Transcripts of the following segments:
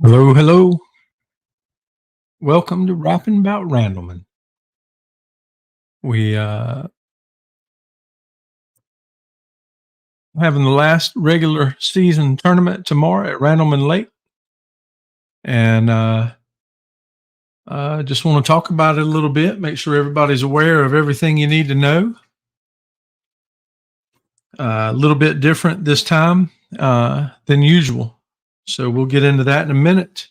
Hello, hello. Welcome to Rappin about Randleman. We having the last regular season tournament tomorrow at Randleman Lake, and just want to talk about it a little bit. Make sure everybody's aware of everything you need to know. A little bit different this time than usual, so we'll get into that in a minute.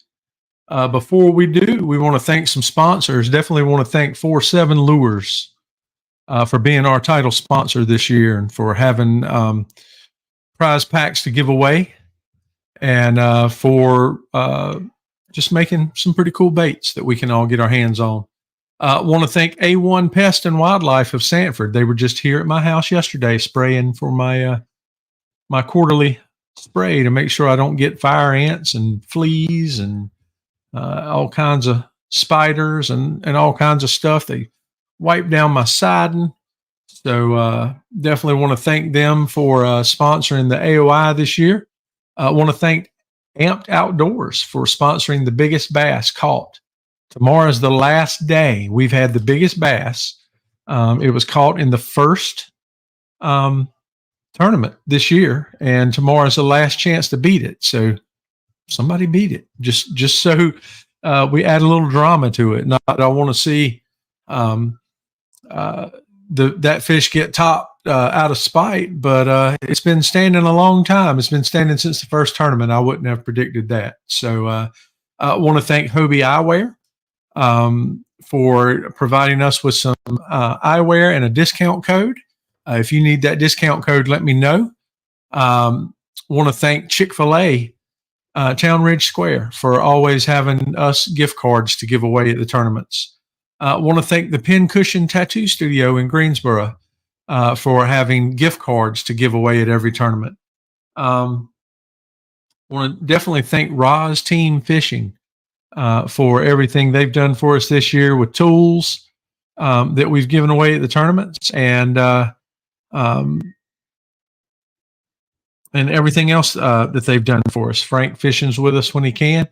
Before we do, we want to thank some sponsors. Definitely want to thank 47 Lures for being our title sponsor this year and for having prize packs to give away and for just making some pretty cool baits that we can all get our hands on. Want to thank A1 Pest and Wildlife of Sanford. They were just here at my house yesterday spraying for my my quarterly spray to make sure I don't get fire ants and fleas and all kinds of spiders and all kinds of stuff. They wiped down my siding. So definitely want to thank them for sponsoring the AOI this year. Want to thank Amped Outdoors for sponsoring the biggest bass caught. Tomorrow is the last day we've had the biggest bass. It was caught in the first tournament this year, and tomorrow is the last chance to beat it. So somebody beat it. Just so we add a little drama to it. Not I want to see that fish get topped out of spite, but it's been standing a long time. It's been standing since the first tournament. I wouldn't have predicted that. So I want to thank Hobie Eyewear for providing us with some eyewear and a discount code. If you need that discount code, let me know. Want to thank Chick-fil-A Town Ridge Square for always having us gift cards to give away at the tournaments. Want to thank the Pincushion Tattoo Studio in Greensboro for having gift cards to give away at every tournament. Want to definitely thank Roz Team Fishing for everything they've done for us this year with tools that we've given away at the tournaments and everything else that they've done for us. Frank Fishing's with us when he can.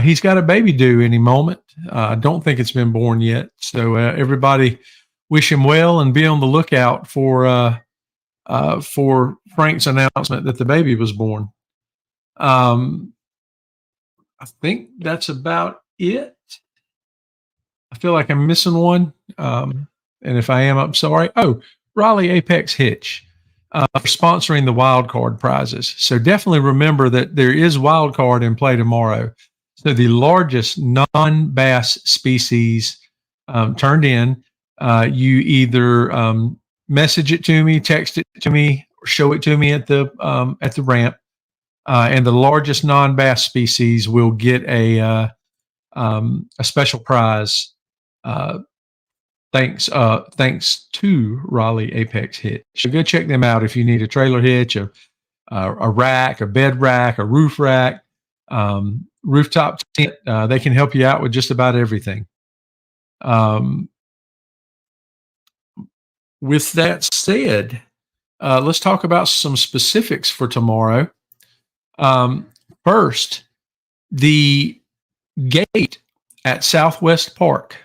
He's got a baby due any moment. I don't think it's been born yet. So everybody wish him well and be on the lookout for Frank's announcement that the baby was born. I think that's about it. I feel like I'm missing one. And if I am, I'm sorry. Oh, Raleigh Apex Hitch for sponsoring the wild card prizes. So definitely remember that there is wild card in play tomorrow. So the largest non-bass species turned in, you either message it to me, text it to me, or show it to me at the ramp. And the largest non-bass species will get a special prize. Thanks to Raleigh Apex Hitch. So go check them out if you need a trailer hitch, a rack, a bed rack, a roof rack, rooftop tent. They can help you out with just about everything. With that said, let's talk about some specifics for tomorrow. First, the gate at Southwest Park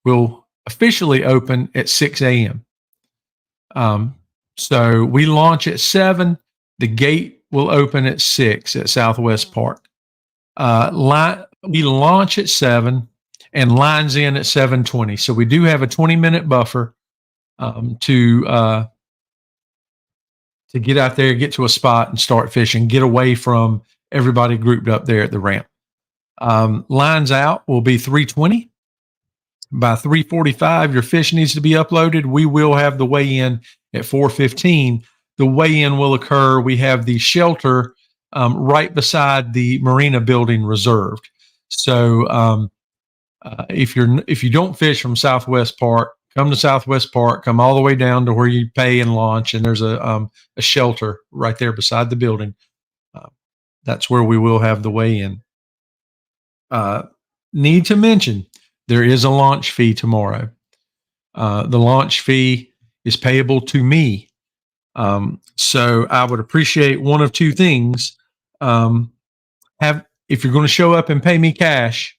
will officially open at 6 a.m. So we launch at 7. The gate will open at 6 at Southwest Park. We launch at 7 and lines in at 7:20. So we do have a 20-minute buffer to get out there, get to a spot and start fishing, get away from everybody grouped up there at the ramp. Lines out will be 3:20. By 3:45, your fish needs to be uploaded. We will have the weigh-in at 4:15. The weigh-in will occur. We have the shelter right beside the marina building reserved. So if you don't fish from Southwest Park, come to Southwest Park. Come all the way down to where you pay and launch, and there's a shelter right there beside the building. That's where we will have the weigh-in. Need to mention, there is a launch fee tomorrow. The launch fee is payable to me. So I would appreciate one of two things. if you're going to show up and pay me cash,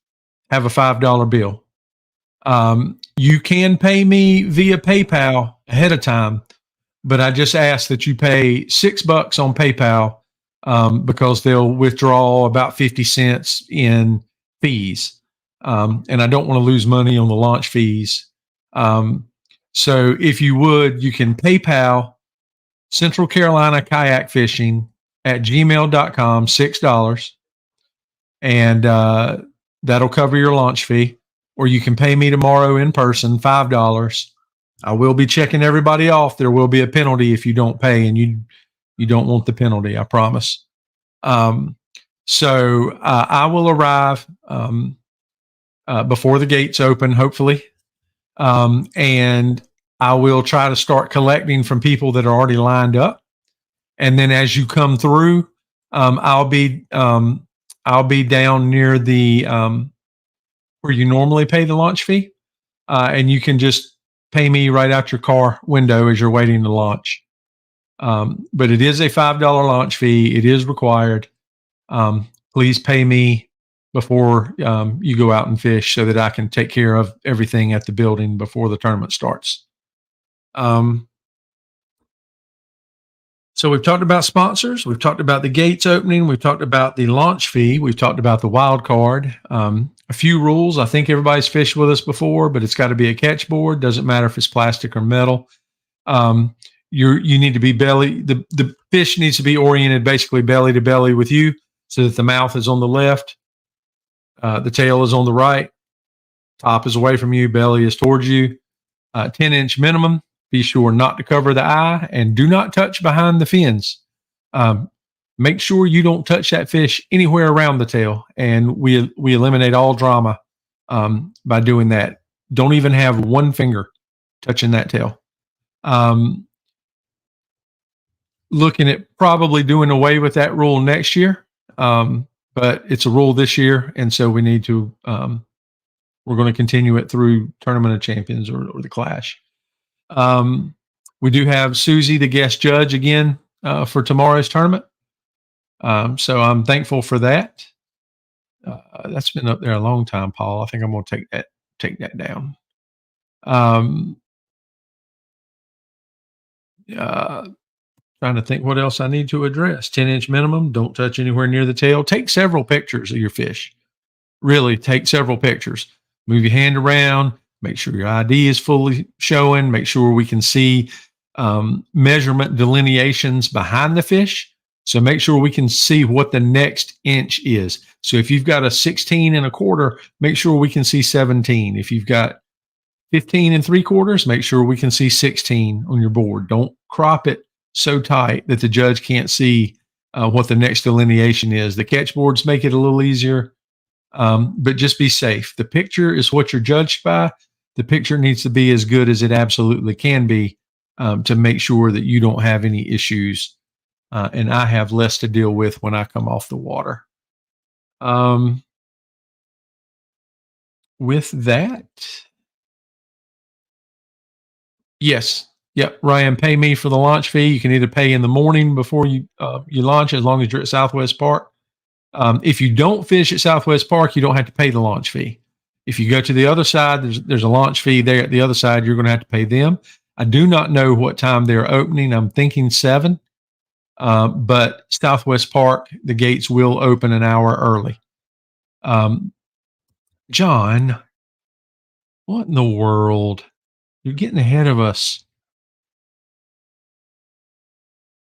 have a $5 bill. You can pay me via PayPal ahead of time, but I just ask that you pay $6 on PayPal because they'll withdraw about 50 cents in fees. And I don't want to lose money on the launch fees. So if you would, you can PayPal Central Carolina Kayak Fishing at gmail.com, $6. And that'll cover your launch fee. Or you can pay me tomorrow in person, $5. I will be checking everybody off. There will be a penalty if you don't pay, and you don't want the penalty, I promise. So I will arrive before the gates open, hopefully. And I will try to start collecting from people that are already lined up. And then as you come through, I'll be down near the where you normally pay the launch fee, and you can just pay me right out your car window as you're waiting to launch. But it is a $5 launch fee. It is required. Please pay me before you go out and fish so that I can take care of everything at the building before the tournament starts. So we've talked about sponsors. We've talked about the gates opening. We've talked about the launch fee. We've talked about the wild card. A few rules. I think everybody's fished with us before, but it's got to be a catch board. Doesn't matter if it's plastic or metal. You need to be belly. The fish needs to be oriented basically belly to belly with you, so that the mouth is on the left, the tail is on the right, top is away from you, belly is towards you. 10-inch minimum. Be sure not to cover the eye, and do not touch behind the fins. Make sure you don't touch that fish anywhere around the tail, and we eliminate all drama by doing that. Don't even have one finger touching that tail. Looking at probably doing away with that rule next year, but it's a rule this year, and so we need to. We're going to continue it through Tournament of Champions or the Clash. We do have Susie, the guest judge, again for tomorrow's tournament. So I'm thankful for that. That's been up there a long time, Paul. I think I'm going to take that down. Trying to think what else I need to address. 10-inch minimum. Don't touch anywhere near the tail. Take several pictures of your fish. Really take several pictures. Move your hand around. Make sure your ID is fully showing. Make sure we can see measurement delineations behind the fish. So make sure we can see what the next inch is. So if you've got a 16 1/4, make sure we can see 17. If you've got 15 3/4, make sure we can see 16 on your board. Don't crop it so tight that the judge can't see what the next delineation is. The catch boards make it a little easier, but just be safe. The picture is what you're judged by. The picture needs to be as good as it absolutely can be to make sure that you don't have any issues, and I have less to deal with when I come off the water. With that, yes. Yep, Ryan, pay me for the launch fee. You can either pay in the morning before you launch, as long as you're at Southwest Park. If you don't fish at Southwest Park, you don't have to pay the launch fee. If you go to the other side, there's a launch fee there at the other side. You're going to have to pay them. I do not know what time they're opening. I'm thinking 7, but Southwest Park, the gates will open an hour early. John, what in the world? You're getting ahead of us.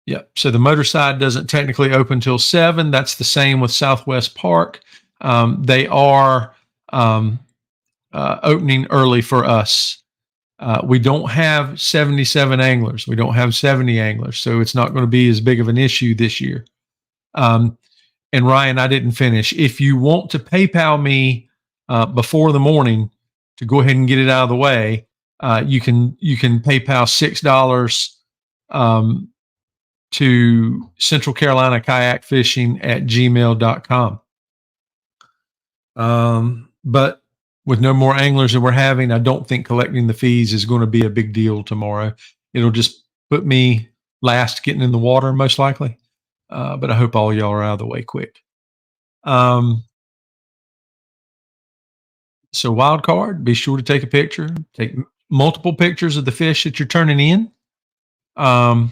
Yep. So the motor side doesn't technically open till 7. That's the same with Southwest Park. They are opening early for us. We don't have 77 anglers. We don't have 70 anglers. So it's not going to be as big of an issue this year. And Ryan, I didn't finish. If you want to PayPal me before the morning to go ahead and get it out of the way, you can PayPal $6 to Central Carolina Kayak Fishing at gmail.com. But with no more anglers that we're having, I don't think collecting the fees is going to be a big deal tomorrow. It'll just put me last getting in the water, most likely. But I hope all y'all are out of the way quick. Um, so wild card, be sure to take a picture, take multiple pictures of the fish that you're turning in. Um,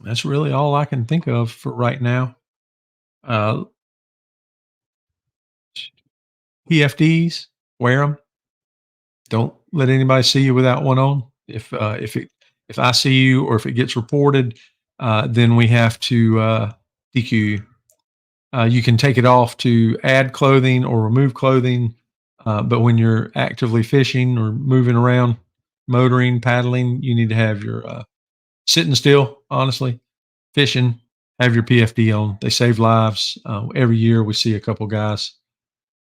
that's really all I can think of for right now. Uh, PFDs, wear them. Don't let anybody see you without one on. If I see you or if it gets reported, then we have to DQ you. You can take it off to add clothing or remove clothing, but when you're actively fishing or moving around, motoring, paddling, you need to have your sitting still. Honestly, fishing, have your PFD on. They save lives. Every year we see a couple guys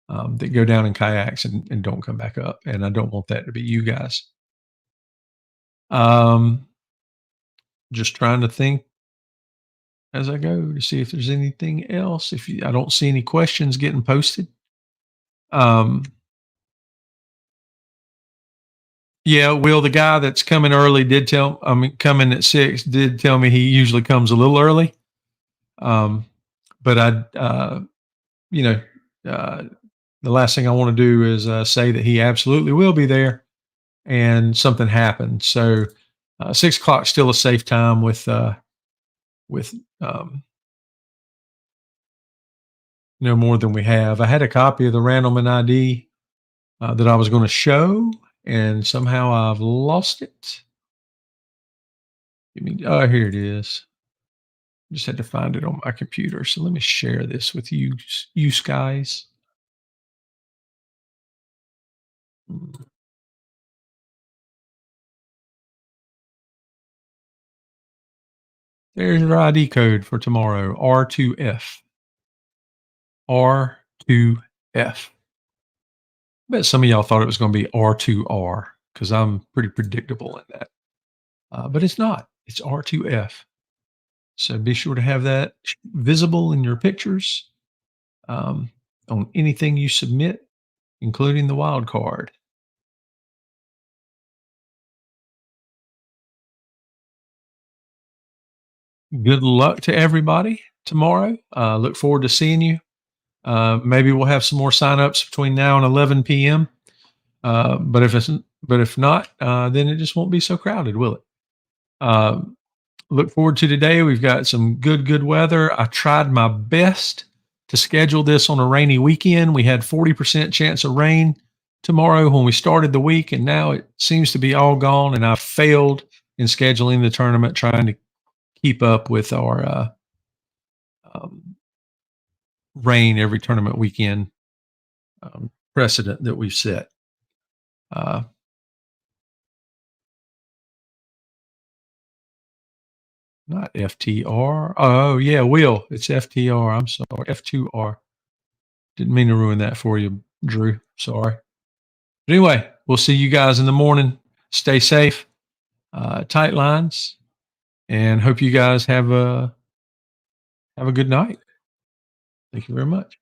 that go down in kayaks and don't come back up, and I don't want that to be you guys. Um, just trying to think as I go to see if there's anything else. I don't see any questions getting posted. Um, yeah, Will, the guy that's coming early did tell. I mean, coming at 6 did tell me he usually comes a little early. Um, but you know, uh, the last thing I want to do is say that he absolutely will be there, and something happened. So 6 o'clock still a safe time with no more than we have. I had a copy of the Randleman ID that I was going to show, and somehow I've lost it. Oh, here it is. Just had to find it on my computer. So let me share this with you guys. There's your ID code for tomorrow. R2F. R2F. I bet some of y'all thought it was going to be R2R because I'm pretty predictable in that. But it's not. It's R2F. So be sure to have that visible in your pictures um, on anything you submit, including the wild card. Good luck to everybody tomorrow. Look forward to seeing you. Maybe we'll have some more signups between now and 11 p.m. But if not, then it just won't be so crowded, will it? Um, Look forward to today. We've got some good weather. I tried my best to schedule this on a rainy weekend. We had 40% chance of rain tomorrow when we started the week, and now it seems to be all gone. And I failed in scheduling the tournament, trying to keep up with our um, rain every tournament weekend precedent that we've set. Uh, Not FTR. Oh, yeah, Will. It's FTR. I'm sorry. F2R. Didn't mean to ruin that for you, Drew. Sorry. But anyway, we'll see you guys in the morning. Stay safe, tight lines, and hope you guys have a good night. Thank you very much.